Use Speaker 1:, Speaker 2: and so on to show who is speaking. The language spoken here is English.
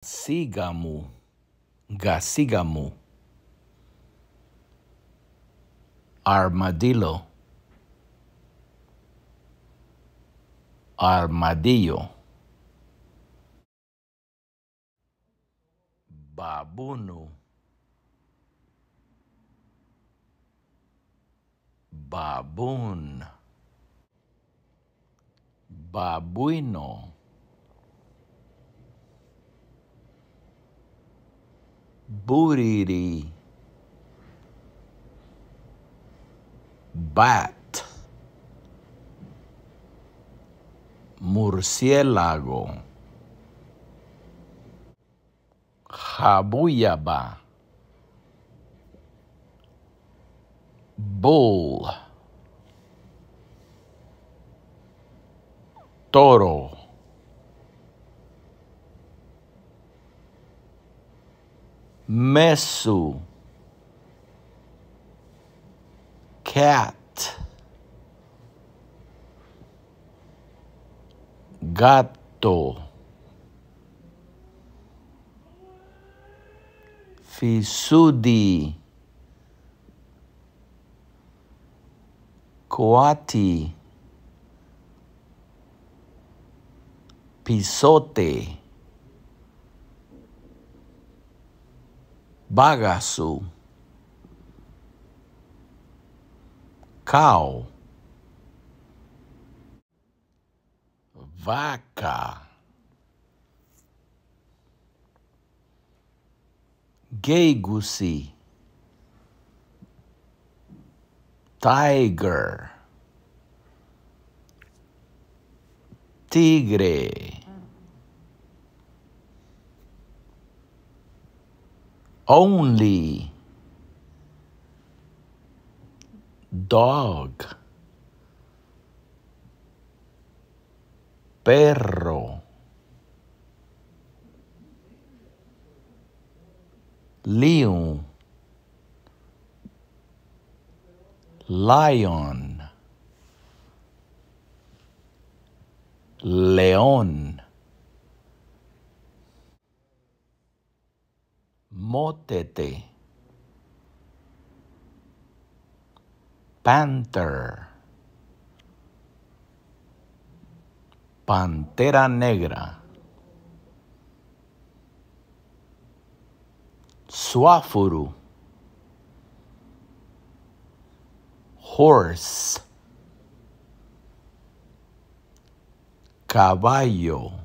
Speaker 1: Sígamo, gasígamo, armadillo, armadillo, babuno, baboon, babuino, buriri, bat, murciélago, jabuyaba, bull, toro, mesu, cat, gato, fisudi, coati, pisote, bagaço, cow, vaca, gay-goosey, tiger, tigre, only, dog, perro, leão, lion, león, motete, panther, pantera negra, suáforo, horse, caballo,